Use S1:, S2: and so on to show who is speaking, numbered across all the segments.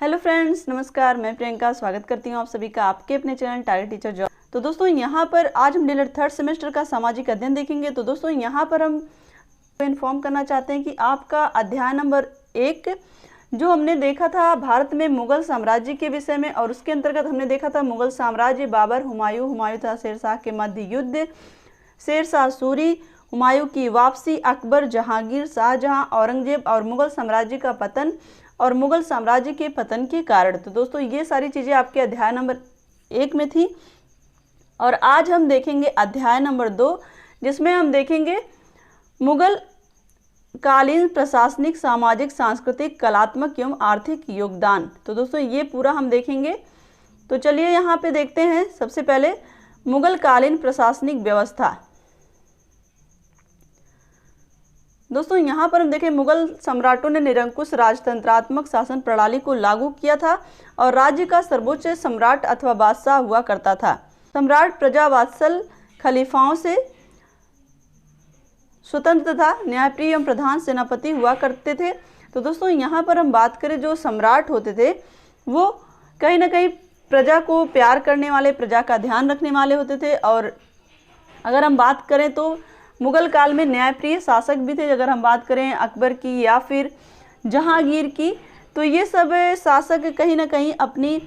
S1: Hello friends, नमस्कार। मैं प्रियंका स्वागत करती हूँ आप सभी का आपके अपने चैनल टारगेट टीचर जॉब। तो दोस्तों यहाँ पर आज हम डीएलएड थर्ड सेमेस्टर का सामाजिक अध्ययन देखेंगे। तो दोस्तों यहाँ पर हम इन्फॉर्म करना चाहते हैं कि आपका अध्याय नंबर 1 जो हमने देखा था भारत में मुगल साम्राज्य के विषय में, और उसके अंतर्गत हमने देखा था मुगल साम्राज्य, बाबर, हुमायूं तथा शेरशाह के मध्य युद्ध, शेरशाह सूरी, हुमायूं की वापसी, अकबर, जहांगीर, शाहजहां, औरंगजेब और मुगल साम्राज्य का पतन और मुगल साम्राज्य के पतन के कारण। तो दोस्तों ये सारी चीज़ें आपके अध्याय नंबर 1 में थी। और आज हम देखेंगे अध्याय नंबर 2 जिसमें हम देखेंगे मुगल कालीन प्रशासनिक, सामाजिक, सांस्कृतिक, कलात्मक एवं आर्थिक योगदान। तो दोस्तों ये पूरा हम देखेंगे। तो चलिए यहाँ पे देखते हैं। सबसे पहले मुगल कालीन प्रशासनिक व्यवस्था। दोस्तों यहाँ पर हम देखें मुगल सम्राटों ने निरंकुश राजतंत्रात्मक शासन प्रणाली को लागू किया था और राज्य का सर्वोच्च सम्राट अथवा बादशाह हुआ करता था। सम्राट प्रजावात्सल खलीफाओं से स्वतंत्र तथा न्यायप्रिय एवं प्रधान सेनापति हुआ करते थे। तो दोस्तों यहाँ पर हम बात करें, जो सम्राट होते थे वो कहीं ना कहीं प्रजा को प्यार करने वाले, प्रजा का ध्यान रखने वाले होते थे। और अगर हम बात करें तो मुगल काल में न्यायप्रिय शासक भी थे। अगर हम बात करें अकबर की या फिर जहांगीर की, तो ये सब शासक कहीं ना कहीं अपनी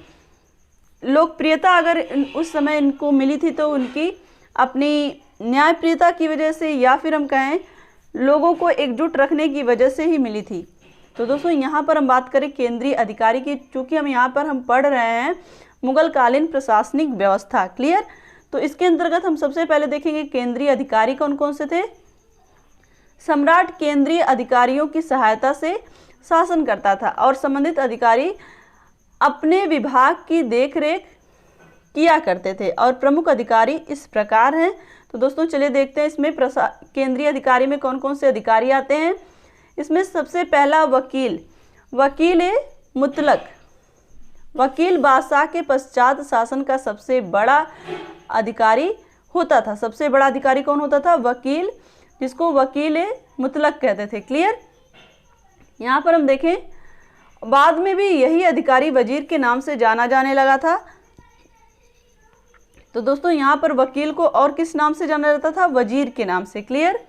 S1: लोकप्रियता अगर उस समय इनको मिली थी तो उनकी अपनी न्यायप्रियता की वजह से, या फिर हम कहें लोगों को एकजुट रखने की वजह से ही मिली थी। तो दोस्तों यहाँ पर हम बात करें केंद्रीय अधिकारी की, चूँकि हम पढ़ रहे हैं मुगल कालीन प्रशासनिक व्यवस्था। क्लियर? तो इसके अंतर्गत हम सबसे पहले देखेंगे केंद्रीय अधिकारी कौन कौन से थे। सम्राट केंद्रीय अधिकारियों की सहायता से शासन करता था और संबंधित अधिकारी अपने विभाग की देखरेख किया करते थे। और प्रमुख अधिकारी इस प्रकार हैं। तो दोस्तों चलिए देखते हैं इसमें केंद्रीय अधिकारी में कौन कौन से अधिकारी आते हैं। इसमें सबसे पहला वकील, वकील मुतलक। वकील बादशाह के पश्चात शासन का सबसे बड़ा अधिकारी होता था। सबसे बड़ा अधिकारी कौन होता था? वकील, जिसको वकील मुतलक कहते थे। क्लियर? यहाँ पर हम देखें बाद में भी यही अधिकारी वजीर के नाम से जाना जाने लगा था। तो दोस्तों यहाँ पर वकील को और किस नाम से जाना जाता था? वजीर के नाम से। क्लियर?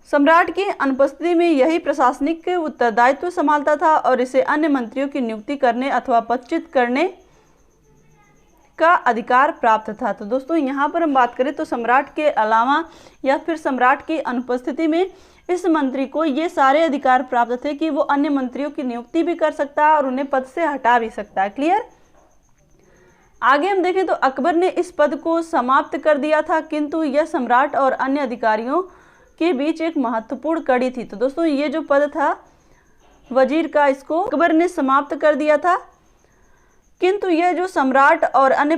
S1: सम्राट की अनुपस्थिति में यही प्रशासनिक उत्तरदायित्व संभालता था और इसे अन्य मंत्रियों की नियुक्ति करने अथवा पदच्युत करने का अधिकार प्राप्त था। तो दोस्तों यहाँ पर हम बात करें तो सम्राट के अलावा या फिर सम्राट की अनुपस्थिति में इस मंत्री को ये सारे अधिकार प्राप्त थे कि वो अन्य मंत्रियों की नियुक्ति भी कर सकता है और उन्हें पद से हटा भी सकता है। क्लियर? आगे हम देखें तो अकबर ने इस पद को समाप्त कर दिया था, किंतु यह सम्राट और अन्य अधिकारियों के बीच एक महत्वपूर्ण कड़ी थी। तो दोस्तों ये जो पद था वजीर का, इसको अकबर ने समाप्त कर दिया था, किंतु यह जो सम्राट और अन्य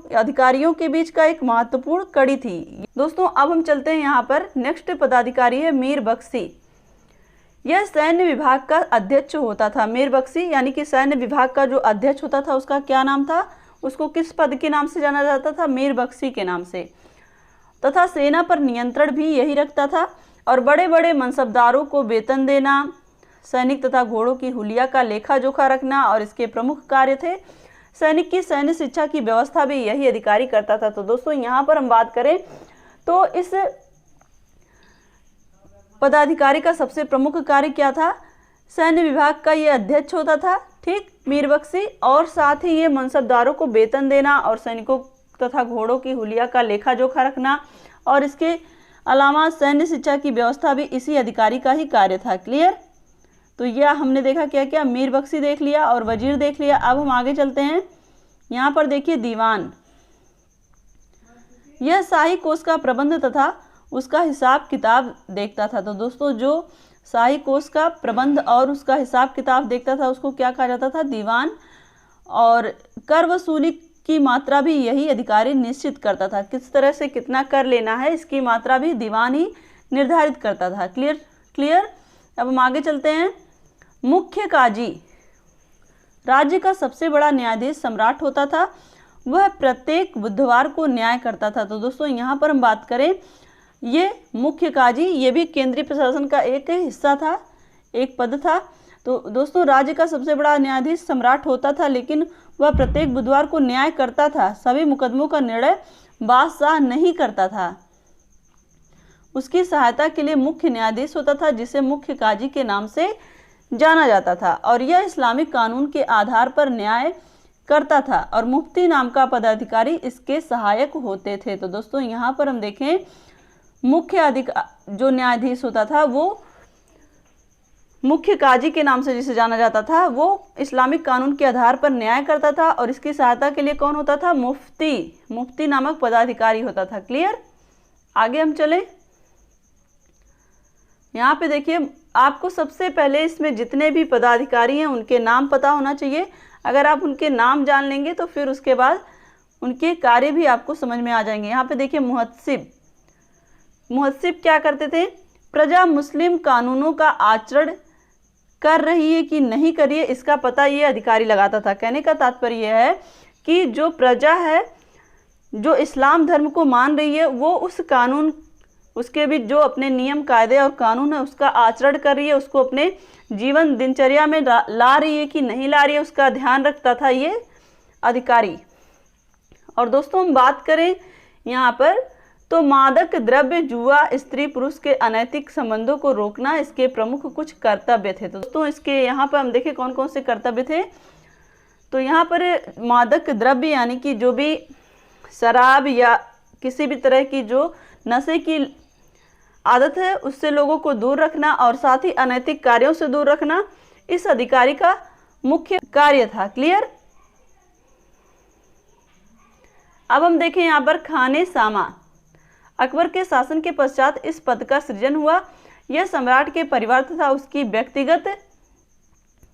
S1: अधिकारियों के बीच का एक महत्वपूर्ण कड़ी थी। दोस्तों अब हम चलते हैं यहाँ पर। नेक्स्ट पदाधिकारी है मीर बख्शी। यह सैन्य विभाग का अध्यक्ष होता था। मीर बख्शी यानी कि सैन्य विभाग का जो अध्यक्ष होता था उसका क्या नाम था? उसको किस पद के नाम से जाना जाता था? मीर बख्शी के नाम से। तथा सेना पर नियंत्रण भी यही रखता था और बड़े बड़े मनसबदारों को वेतन देना, सैनिक तथा घोड़ों की हुलिया का लेखा जोखा रखना और इसके प्रमुख कार्य थे। सैनिक की सैन्य शिक्षा की व्यवस्था भी यही अधिकारी करता था। तो दोस्तों यहाँ पर हम बात करें तो इस पदाधिकारी का सबसे प्रमुख कार्य क्या था? सैन्य विभाग का ये अध्यक्ष होता था, ठीक, मीर बख्शी, और साथ ही ये मनसबदारों को वेतन देना और सैनिकों तथा घोड़ों की हुलिया का लेखा जोखा रखना और इसके अलावा सैन्य शिक्षा की व्यवस्था भी इसी अधिकारी का ही कार्य था। क्लियर? तो यह हमने देखा क्या क्या, मीर बख्शी देख लिया और वजीर देख लिया। अब हम आगे चलते हैं। यहाँ पर देखिए दीवान। यह शाही कोष का प्रबंध तथा उसका हिसाब किताब देखता था। तो दोस्तों जो शाही कोष का प्रबंध और उसका हिसाब किताब देखता था उसको क्या कहा जाता था? दीवान। और कर वसूली की मात्रा भी यही अधिकारी निश्चित करता था। किस तरह से कितना कर लेना है इसकी मात्रा भी दीवान ही निर्धारित करता था। क्लियर? अब हम आगे चलते हैं। मुख्य काजी। राज्य का सबसे बड़ा न्यायाधीश सम्राट होता था। वह प्रत्येक बुधवार को न्याय करता था। तो दोस्तों यहाँ पर हम बात करें, ये मुख्य काजी ये भी केंद्रीय प्रशासन का एक हिस्सा था। एक पद था। तो दोस्तों राज्य का सबसे बड़ा न्यायाधीश सम्राट होता था, लेकिन वह प्रत्येक बुधवार को न्याय करता था। सभी मुकदमों का निर्णय बादशाह नहीं करता था। उसकी सहायता के लिए मुख्य न्यायाधीश होता था, जिसे मुख्य काजी के नाम से जाना जाता था, और यह इस्लामिक कानून के आधार पर न्याय करता था, और मुफ्ती नाम का पदाधिकारी इसके सहायक होते थे। तो दोस्तों यहाँ पर हम देखें, मुख्य जो न्यायाधीश होता था वो मुख्य काजी के नाम से जिसे जाना जाता था, वो इस्लामिक कानून के आधार पर न्याय करता था, और इसकी सहायता के लिए कौन होता था? मुफ्ती नामक पदाधिकारी होता था। क्लियर? आगे हम चलें। यहाँ पे देखिए, आपको सबसे पहले इसमें जितने भी पदाधिकारी हैं उनके नाम पता होना चाहिए। अगर आप उनके नाम जान लेंगे तो फिर उसके बाद उनके कार्य भी आपको समझ में आ जाएंगे। यहाँ पे देखिए, मुहस्सिब क्या करते थे? प्रजा मुस्लिम कानूनों का आचरण कर रही है कि नहीं कर रही है, इसका पता ये अधिकारी लगाता था। कहने का तात्पर्य यह है कि जो प्रजा है, जो इस्लाम धर्म को मान रही है, वो उस कानून, उसके भी जो अपने नियम कायदे और कानून है उसका आचरण कर रही है, उसको अपने जीवन दिनचर्या में ला रही है कि नहीं ला रही है, उसका ध्यान रखता था ये अधिकारी। और दोस्तों हम बात करें यहाँ पर, तो मादक द्रव्य, जुआ, स्त्री पुरुष के अनैतिक संबंधों को रोकना इसके प्रमुख कुछ कर्तव्य थे। तो दोस्तों इसके यहाँ पर हम देखें कौन कौन से कर्तव्य थे। तो यहाँ पर मादक द्रव्य यानी कि जो भी शराब या किसी भी तरह की जो नशे की आदत है उससे लोगों को दूर रखना, और साथ ही अनैतिक कार्यों से दूर रखना इस अधिकारी का मुख्य कार्य था। क्लियर? अब हम देखें यहाँ पर खाने सामा। अकबर के शासन के पश्चात इस पद का सृजन हुआ। यह सम्राट के परिवार तथा उसकी व्यक्तिगत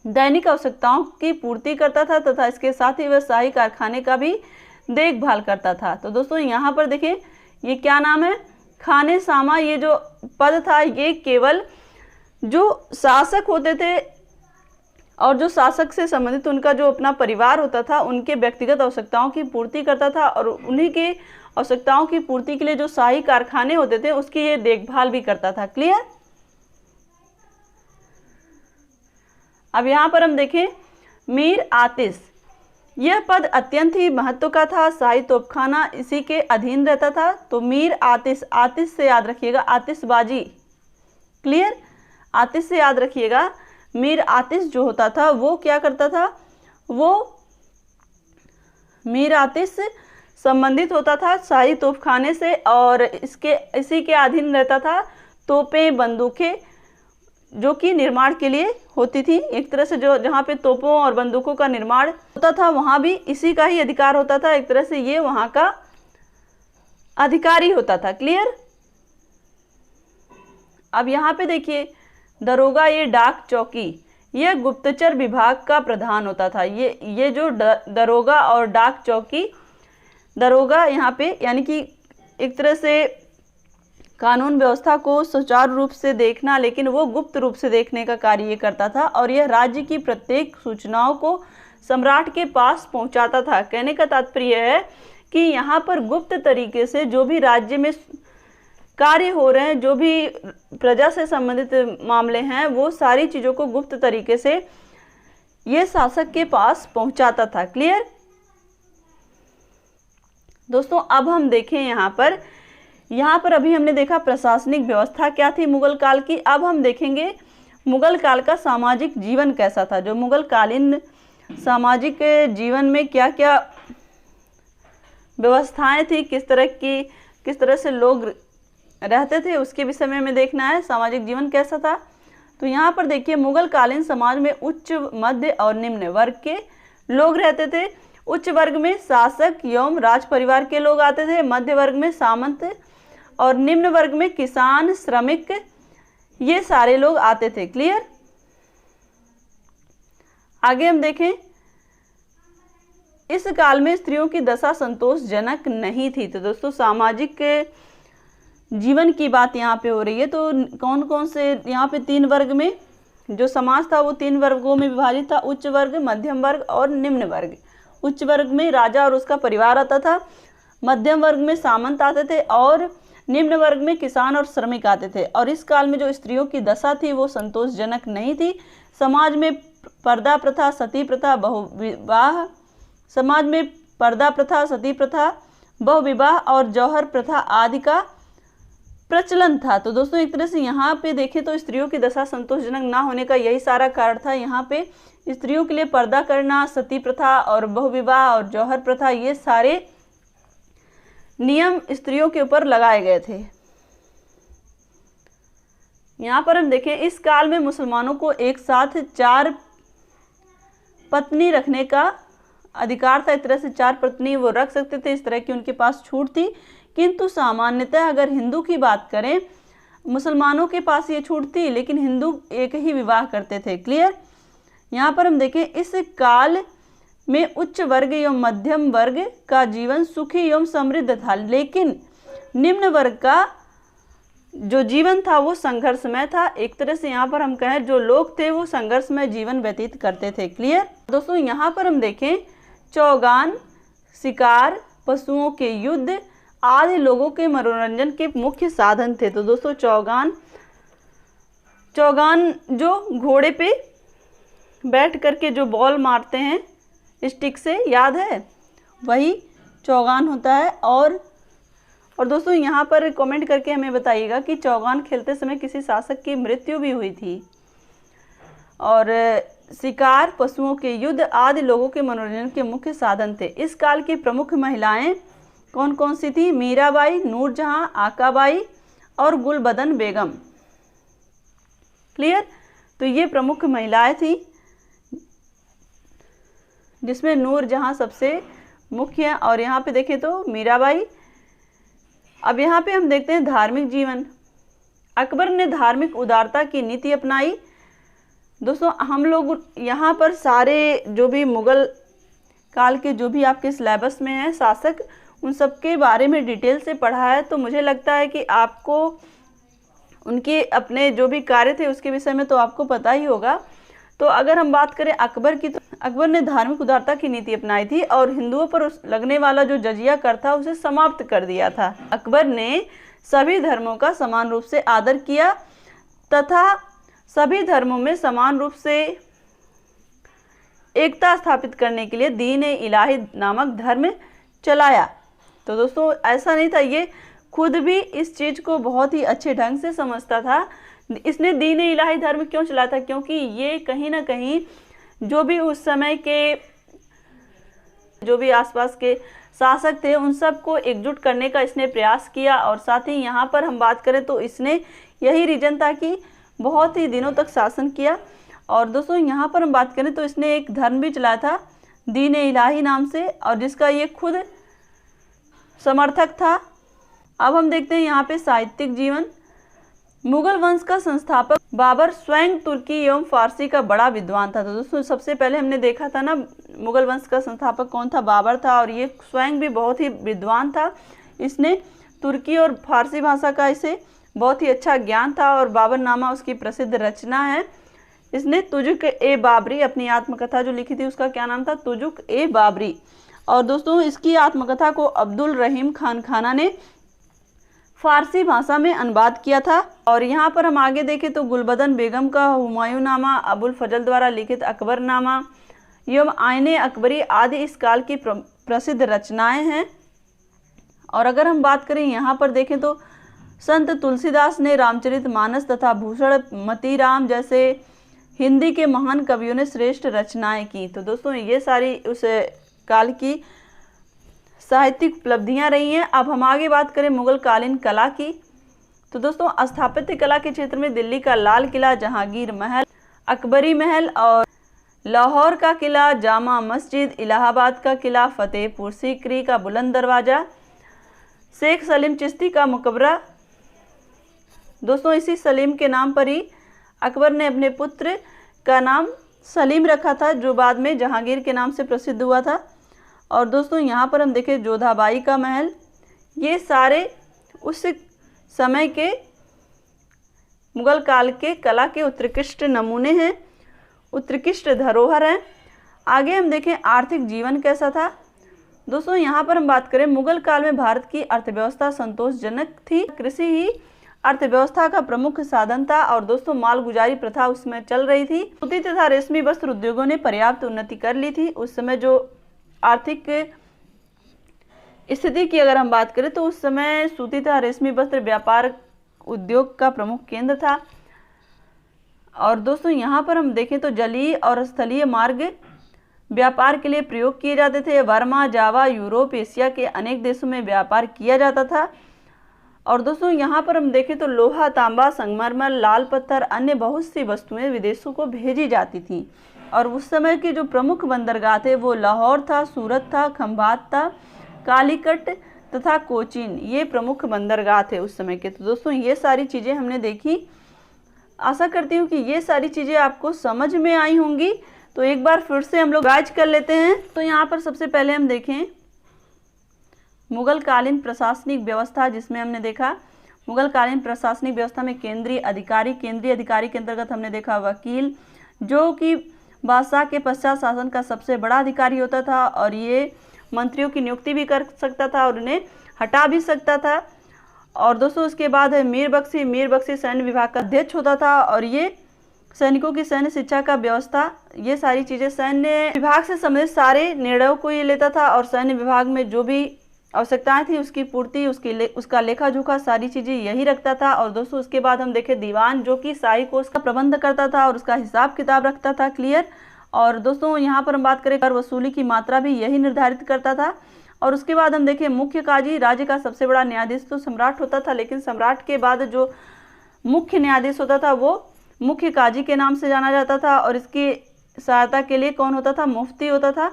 S1: दैनिक आवश्यकताओं की पूर्ति करता था, तथा इसके साथ ही वह शाही कारखाने का भी देखभाल करता था। तो दोस्तों यहाँ पर देखें, ये क्या नाम है? खाने सामा। ये जो पद था ये केवल जो शासक होते थे और जो शासक से संबंधित उनका जो अपना परिवार होता था उनके व्यक्तिगत आवश्यकताओं की पूर्ति करता था, और उन्हीं के आवश्यकताओं की पूर्ति के लिए जो शाही कारखाने होते थे उसकी ये देखभाल भी करता था। क्लियर? अब यहाँ पर हम देखें मीर आतिश। यह पद अत्यंत ही महत्व का था। शाही तोपखाना इसी के अधीन रहता था। तो मीर आतिश, आतिश से याद रखिएगा आतिशबाजी। क्लियर? आतिश से याद रखिएगा। मीर आतिश जो होता था वो क्या करता था? वो मीर आतिश संबंधित होता था शाही तोपखाने से, और इसी के अधीन रहता था तोपें, बंदूकें, जो कि निर्माण के लिए होती थी। एक तरह से जो जहाँ पे तोपों और बंदूकों का निर्माण होता था वहाँ भी इसी का ही अधिकार होता था। एक तरह से ये वहाँ का अधिकारी होता था। क्लियर? अब यहाँ पे देखिए दरोगा, ये डाक चौकी, यह गुप्तचर विभाग का प्रधान होता था। ये जो दरोगा और डाक चौकी, दरोगा यहाँ पे यानी कि एक तरह से कानून व्यवस्था को सुचारू रूप से देखना, लेकिन वो गुप्त रूप से देखने का कार्य ये करता था, और यह राज्य की प्रत्येक सूचनाओं को सम्राट के पास पहुंचाता था। कहने का तात्पर्य है कि यहाँ पर गुप्त तरीके से जो भी राज्य में कार्य हो रहे हैं, जो भी प्रजा से संबंधित मामले हैं, वो सारी चीज़ों को गुप्त तरीके से ये शासक के पास पहुंचाता था। क्लियर? दोस्तों अब हम देखें यहाँ पर अभी हमने देखा प्रशासनिक व्यवस्था क्या थी मुगल काल की। अब हम देखेंगे मुगल काल का सामाजिक जीवन कैसा था। जो मुगल कालीन सामाजिक जीवन में क्या क्या व्यवस्थाएं थी, किस तरह से लोग रहते थे, उसके विषय में हमें देखना है। सामाजिक जीवन कैसा था, तो यहाँ पर देखिए मुगल कालीन समाज में उच्च, मध्य और निम्न वर्ग के लोग रहते थे। उच्च वर्ग में शासक एवं राज परिवार के लोग आते थे, मध्य वर्ग में सामंत और निम्न वर्ग में किसान, श्रमिक, ये सारे लोग आते थे। क्लियर? आगे हम देखें, इस काल में स्त्रियों की दशा संतोषजनक नहीं थी। तो दोस्तों सामाजिक जीवन की बात यहाँ पे हो रही है। तो कौन कौन से यहाँ पे 3 वर्ग में जो समाज था वो 3 वर्गों में विभाजित था, उच्च वर्ग, मध्यम वर्ग और निम्न वर्ग। उच्च वर्ग में राजा और उसका परिवार आता था, मध्यम वर्ग में सामंत आते थे और निम्न वर्ग में किसान और श्रमिक आते थे। और इस काल में जो स्त्रियों की दशा थी वो संतोषजनक नहीं थी। समाज में पर्दा प्रथा, सती प्रथा, बहुविवाह और जौहर प्रथा आदि का प्रचलन था। तो दोस्तों एक तरह से यहाँ पे देखें तो स्त्रियों की दशा संतोषजनक ना होने का यही सारा कारण था। यहाँ पे स्त्रियों के लिए पर्दा करना, सती प्रथा और बहुविवाह और जौहर प्रथा, ये सारे नियम स्त्रियों के ऊपर लगाए गए थे। यहाँ पर हम देखें इस काल में मुसलमानों को एक साथ 4 पत्नी रखने का अधिकार था। इस तरह से 4 पत्नी वो रख सकते थे, इस तरह की उनके पास छूट थी। किंतु सामान्यतः अगर हिंदू की बात करें, मुसलमानों के पास ये छूट थी, लेकिन हिंदू एक ही विवाह करते थे। क्लियर। यहाँ पर हम देखें इस काल में उच्च वर्ग एवं मध्यम वर्ग का जीवन सुखी एवं समृद्ध था, लेकिन निम्न वर्ग का जो जीवन था वो संघर्षमय था। एक तरह से यहाँ पर हम कहें जो लोग थे वो संघर्षमय जीवन व्यतीत करते थे। क्लियर। दोस्तों यहाँ पर हम देखें चौगान, शिकार, पशुओं के युद्ध आदि लोगों के मनोरंजन के मुख्य साधन थे। तो दोस्तों चौगान जो घोड़े पे बैठ करके जो बॉल मारते हैं स्टिक से, याद है, वही चौगान होता है। और दोस्तों यहाँ पर कमेंट करके हमें बताइएगा कि चौगान खेलते समय किसी शासक की मृत्यु भी हुई थी। और शिकार, पशुओं के युद्ध आदि लोगों के मनोरंजन के मुख्य साधन थे। इस काल की प्रमुख महिलाएं कौन कौन सी थी? मीराबाई, नूरजहां, आकाबाई और गुलबदन बेगम। क्लियर। तो ये प्रमुख महिलाएं थी, जिसमें नूरजहां सबसे मुख्य। और यहाँ पे देखें तो मीराबाई। अब यहाँ पे हम देखते हैं धार्मिक जीवन। अकबर ने धार्मिक उदारता की नीति अपनाई। दोस्तों हम लोग यहाँ पर सारे जो भी मुगल काल के जो भी आपके सिलेबस में है शासक, उन सब के बारे में डिटेल से पढ़ा है। तो मुझे लगता है कि आपको उनके अपने जो भी कार्य थे उसके विषय में तो आपको पता ही होगा। तो अगर हम बात करें अकबर की, तो अकबर ने धार्मिक उदारता की नीति अपनाई थी और हिंदुओं पर लगने वाला जो जजिया कर था उसे समाप्त कर दिया था। अकबर ने सभी धर्मों का समान रूप से आदर किया तथा सभी धर्मों में समान रूप से एकता स्थापित करने के लिए दीन ए इलाही नामक धर्म चलाया। तो दोस्तों ऐसा नहीं था, ये खुद भी इस चीज़ को बहुत ही अच्छे ढंग से समझता था। इसने दीन ए इलाही धर्म क्यों चलाया था? क्योंकि ये कहीं ना कहीं जो भी उस समय के जो भी आसपास के शासक थे उन सबको एकजुट करने का इसने प्रयास किया। और साथ ही यहाँ पर हम बात करें तो इसने यही रीजन था कि बहुत ही दिनों तक शासन किया। और दोस्तों यहाँ पर हम बात करें तो इसने एक धर्म भी चलाया था दीन ए इलाही नाम से, और जिसका ये खुद समर्थक था। अब हम देखते हैं यहाँ पे साहित्यिक जीवन। मुगल वंश का संस्थापक बाबर स्वयं तुर्की एवं फारसी का बड़ा विद्वान था। तो दोस्तों सबसे पहले हमने देखा था ना मुगल वंश का संस्थापक कौन था? बाबर था। और ये स्वयं भी बहुत ही विद्वान था। इसने तुर्की और फारसी भाषा का इसे बहुत ही अच्छा ज्ञान था और बाबरनामा उसकी प्रसिद्ध रचना है। इसने तुजुक ए बाबरी अपनी आत्मकथा जो लिखी थी उसका क्या नाम था? तुजुक ए बाबरी। और दोस्तों इसकी आत्मकथा को अब्दुल रहीम खान खाना ने फारसी भाषा में अनुवाद किया था। और यहाँ पर हम आगे देखें तो गुलबदन बेगम का हुमायूं नामा, अबुल फजल द्वारा लिखित अकबरनामा एवं आईने अकबरी आदि इस काल की प्रसिद्ध रचनाएं हैं। और अगर हम बात करें यहाँ पर देखें तो संत तुलसीदास ने रामचरितमानस तथा भूषण मतीराम जैसे हिंदी के महान कवियों ने श्रेष्ठ रचनाएं की। तो दोस्तों ये सारी उस काल की साहित्यिक उपलब्धियां रही हैं। अब हम आगे बात करें मुगल कालीन कला की। तो दोस्तों स्थापत्य कला के क्षेत्र में दिल्ली का लाल किला, जहांगीर महल, अकबरी महल और लाहौर का किला, जामा मस्जिद, इलाहाबाद का किला, फतेहपुर सीकरी का बुलंद दरवाज़ा, शेख सलीम चिश्ती का मकबरा। दोस्तों इसी सलीम के नाम पर ही अकबर ने अपने पुत्र का नाम सलीम रखा था, जो बाद में जहांगीर के नाम से प्रसिद्ध हुआ था। और दोस्तों यहाँ पर हम देखें जोधाबाई का महल। ये सारे उस समय के मुगल काल के कला के उत्कृष्ट नमूने हैं, उत्कृष्ट धरोहर हैं। आगे हम देखें आर्थिक जीवन कैसा था। दोस्तों यहाँ पर हम बात करें मुगल काल में भारत की अर्थव्यवस्था संतोषजनक थी। कृषि ही अर्थव्यवस्था का प्रमुख साधन था और दोस्तों मालगुजारी प्रथा उसमें चल रही थी। सूती तथा रेशमी वस्त्र उद्योगों ने पर्याप्त उन्नति कर ली थी। उस समय जो आर्थिक स्थिति की अगर हम बात करें तो उस समय सूती तथा रेशमी वस्त्र व्यापार उद्योग का प्रमुख केंद्र था। और दोस्तों यहाँ पर हम देखें तो जलीय और स्थलीय मार्ग व्यापार के लिए प्रयोग किए जाते थे। बर्मा, जावा, यूरोप, एशिया के अनेक देशों में व्यापार किया जाता था। और दोस्तों यहाँ पर हम देखें तो लोहा, तांबा, संगमरमर, लाल पत्थर, अन्य बहुत सी वस्तुएं विदेशों को भेजी जाती थी। और उस समय के जो प्रमुख बंदरगाह थे वो लाहौर था, सूरत था, खंभात था, कालीकट तथा कोचीन, ये प्रमुख बंदरगाह थे उस समय के। तो दोस्तों ये सारी चीज़ें हमने देखी। आशा करती हूँ कि ये सारी चीज़ें आपको समझ में आई होंगी। तो एक बार फिर से हम लोग गाइज कर लेते हैं। तो यहाँ पर सबसे पहले हम देखें मुगल कालीन प्रशासनिक व्यवस्था, जिसमें हमने देखा मुगल कालीन प्रशासनिक व्यवस्था में केंद्रीय अधिकारी के अंतर्गत हमने देखा वकील, जो कि बादशाह के पश्चात शासन का सबसे बड़ा अधिकारी होता था और ये मंत्रियों की नियुक्ति भी कर सकता था और उन्हें हटा भी सकता था। और दोस्तों उसके बाद है मीर बख्शी सैन्य विभाग का अध्यक्ष होता था और ये सैनिकों की सैन्य शिक्षा का व्यवस्था, ये सारी चीज़ें सैन्य विभाग से संबंधित सारे निर्णयों को ये लेता था और सैन्य विभाग में जो भी आवश्यकताएं थी उसकी पूर्ति, उसका लेखा जोखा, सारी चीज़ें यही रखता था। और दोस्तों उसके बाद हम देखें दीवान, जो कि शाही कोष का प्रबंध करता था और उसका हिसाब किताब रखता था। क्लियर। और दोस्तों यहाँ पर हम बात करें कर वसूली की मात्रा भी यही निर्धारित करता था। और उसके बाद हम देखें मुख्य काजी, राज्य का सबसे बड़ा न्यायाधीश तो सम्राट होता था, लेकिन सम्राट के बाद जो मुख्य न्यायाधीश होता था वो मुख्य काजी के नाम से जाना जाता था और इसकी सहायता के लिए कौन होता था? मुफ्ती होता था।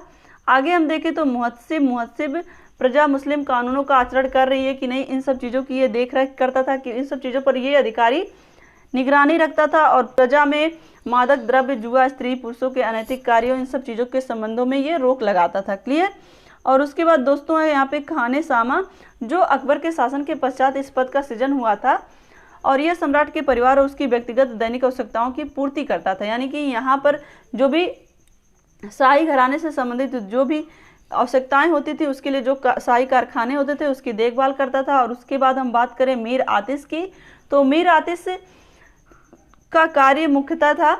S1: आगे हम देखें तो मुहत्सिब प्रजा मुस्लिम कानूनों का आचरण कर रही है कि नहीं, इन सब चीज़ों की ये देख रेख करता था कि इन सब चीज़ों पर ये अधिकारी निगरानी रखता था और प्रजा में मादक द्रव्य, जुआ, स्त्री पुरुषों के अनैतिक कार्यों, इन सब चीज़ों के संबंधों में ये रोक लगाता था। क्लियर। और उसके बाद दोस्तों है यहाँ पे खाने सामा, जो अकबर के शासन के पश्चात इस पद का सृजन हुआ था और यह सम्राट के परिवार और उसकी व्यक्तिगत दैनिक आवश्यकताओं की पूर्ति करता था। यानी कि यहाँ पर जो भी शाही घराने से संबंधित जो भी आवश्यकताएं होती थी उसके लिए जो शाही कारखाने होते थे उसकी देखभाल करता था। और उसके बाद हम बात करें मीर आतिश की, तो मीर आतिश का कार्य मुख्यतः था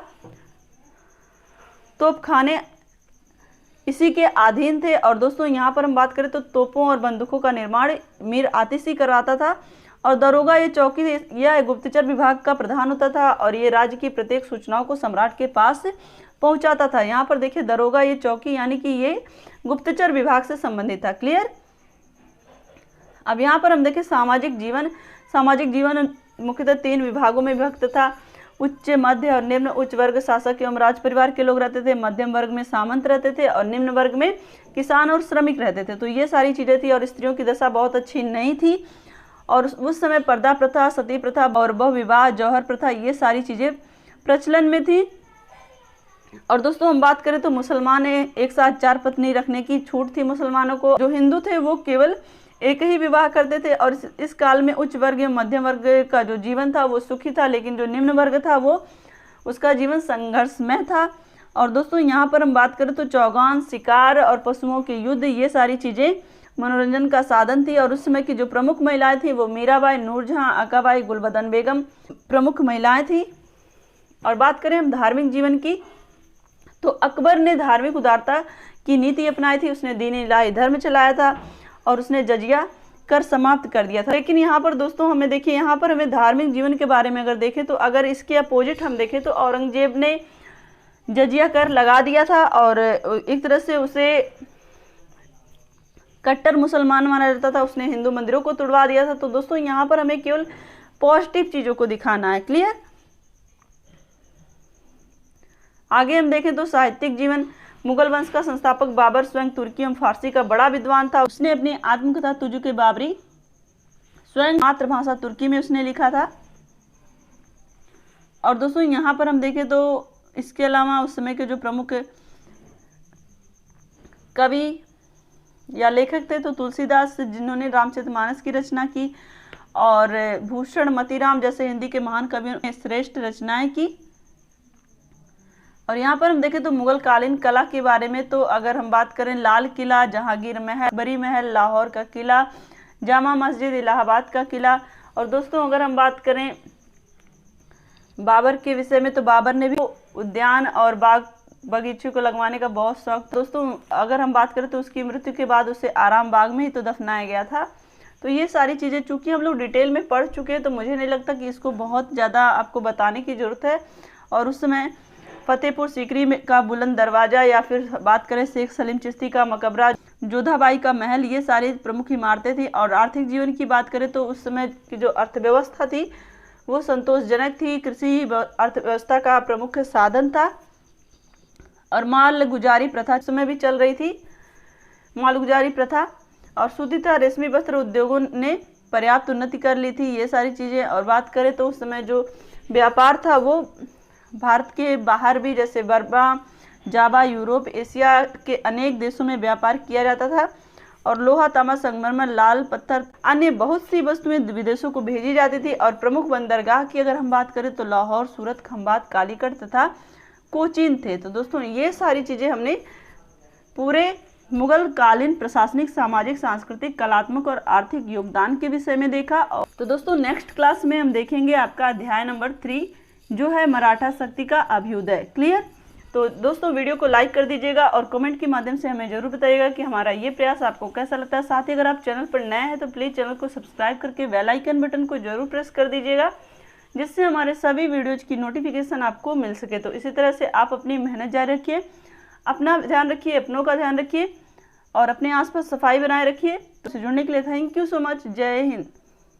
S1: तोपखाने इसी के अधीन थे। और दोस्तों यहाँ पर हम बात करें तो तोपों और बंदूकों का निर्माण मीर आतिश ही करवाता था। और दरोगा, ये चौकी या गुप्तचर विभाग का प्रधान होता था और ये राज्य की प्रत्येक सूचनाओं को सम्राट के पास पहुंचाता था। यहाँ पर देखिए दरोगा, ये चौकी, यानी कि ये गुप्तचर विभाग से संबंधित था। क्लियर। अब यहाँ पर हम देखें सामाजिक जीवन मुख्यतः 3 विभागों में विभक्त था। उच्च, मध्य और निम्न। उच्च वर्ग शासक एवं राज परिवार के लोग रहते थे, मध्यम वर्ग में सामंत रहते थे और निम्न वर्ग में किसान और श्रमिक रहते थे। तो ये सारी चीज़ें थी और स्त्रियों की दशा बहुत अच्छी नहीं थी। और उस समय पर्दा प्रथा, सती प्रथा और बहुविवाह, जौहर प्रथा, ये सारी चीज़ें प्रचलन में थी। और दोस्तों हम बात करें तो मुसलमान एक साथ 4 पत्नी रखने की छूट थी मुसलमानों को। जो हिंदू थे वो केवल एक ही विवाह करते थे। और इस काल में उच्च वर्ग एवं मध्यम वर्ग का जो जीवन था वो सुखी था, लेकिन जो निम्न वर्ग था वो उसका जीवन संघर्षमय था। और दोस्तों यहाँ पर हम बात करें तो चौगान, शिकार और पशुओं के युद्ध, ये सारी चीज़ें मनोरंजन का साधन थी। और उस समय की जो प्रमुख महिलाएं थी वो मीराबाई, नूरजहां, अक्काबाई, गुलबदन बेगम प्रमुख महिलाएं थी। और बात करें हम धार्मिक जीवन की, तो अकबर ने धार्मिक उदारता की नीति अपनाई थी। उसने दीन इलाही धर्म चलाया था और उसने जजिया कर समाप्त कर दिया था। लेकिन यहाँ पर दोस्तों हमें देखिए, यहाँ पर हमें धार्मिक जीवन के बारे में अगर देखें तो अगर इसके अपोजिट हम देखें तो औरंगजेब ने जजिया कर लगा दिया था और एक तरह से उसे कट्टर मुसलमान माना जाता था। उसने हिंदू मंदिरों को तुड़वा दिया था। तो दोस्तों यहाँ पर हमें केवल पॉजिटिव चीज़ों को दिखाना है। क्लियर। आगे हम देखें तो साहित्यिक जीवन, मुगल वंश का संस्थापक बाबर स्वयं तुर्की एवं फारसी का बड़ा विद्वान था। उसने अपनी आत्मकथा तुजुक-ए बाबरी स्वयं मातृभाषा तुर्की में उसने लिखा था। और दोस्तों यहाँ पर हम देखें तो इसके अलावा उस समय के जो प्रमुख कवि या लेखक थे तो तुलसीदास, जिन्होंने रामचरितमानस की रचना की, और भूषण, मतीराम जैसे हिंदी के महान कवियों ने श्रेष्ठ रचनाएं की। और यहाँ पर हम देखें तो मुगल कालीन कला के बारे में, तो अगर हम बात करें लाल किला, जहांगीर महल, बरी महल, लाहौर का किला, जामा मस्जिद, इलाहाबाद का किला। और दोस्तों अगर हम बात करें बाबर के विषय में, तो बाबर ने भी उद्यान और बाग बगीचे को लगवाने का बहुत शौक। दोस्तों अगर हम बात करें तो उसकी मृत्यु के बाद उसे आराम बाग में ही तो दफनाया गया था। तो ये सारी चीज़ें चूंकि हम लोग डिटेल में पढ़ चुके हैं, तो मुझे नहीं लगता कि इसको बहुत ज़्यादा आपको बताने की ज़रूरत है। और उस समय फतेहपुर सीकरी में का बुलंद दरवाज़ा, या फिर बात करें शेख सलीम चिश्ती का मकबरा, जोधाबाई का महल, ये सारी प्रमुख इमारतें थी। और आर्थिक जीवन की बात करें तो उस समय की जो अर्थव्यवस्था थी वो संतोषजनक थी। कृषि अर्थव्यवस्था का प्रमुख साधन था। और माल गुजारी प्रथा उस समय भी चल रही थी, माल गुजारी प्रथा। और शुद्धिता रेशमी वस्त्र उद्योगों ने पर्याप्त उन्नति कर ली थी, ये सारी चीज़ें। और बात करें तो उस समय जो व्यापार था वो भारत के बाहर भी, जैसे बर्मा, जावा, यूरोप, एशिया के अनेक देशों में व्यापार किया जाता था। और लोहा, तांबा, संगमरमर, लाल पत्थर, अन्य बहुत सी वस्तुएं विदेशों को भेजी जाती थी। और प्रमुख बंदरगाह की अगर हम बात करें तो लाहौर, सूरत, खंभात, कालीकट तथा कोचीन थे। तो दोस्तों ये सारी चीज़ें हमने पूरे मुगल कालीन प्रशासनिक, सामाजिक, सांस्कृतिक, कलात्मक और आर्थिक योगदान के विषय में देखा। तो दोस्तों नेक्स्ट क्लास में हम देखेंगे आपका अध्याय नंबर 3 जो है मराठा शक्ति का अभ्युदय। क्लियर? तो दोस्तों वीडियो को लाइक कर दीजिएगा और कमेंट के माध्यम से हमें जरूर बताइएगा कि हमारा ये प्रयास आपको कैसा लगता है। साथ ही अगर आप चैनल पर नए हैं तो प्लीज़ चैनल को सब्सक्राइब करके बेल आइकन बटन को जरूर प्रेस कर दीजिएगा, जिससे हमारे सभी वीडियोज की नोटिफिकेशन आपको मिल सके। तो इसी तरह से आप अपनी मेहनत जारी रखिए, अपना ध्यान रखिए, अपनों का ध्यान रखिए और अपने आसपास सफाई बनाए रखिए। तो जुड़ने के लिए थैंक यू सो मच। जय हिंद।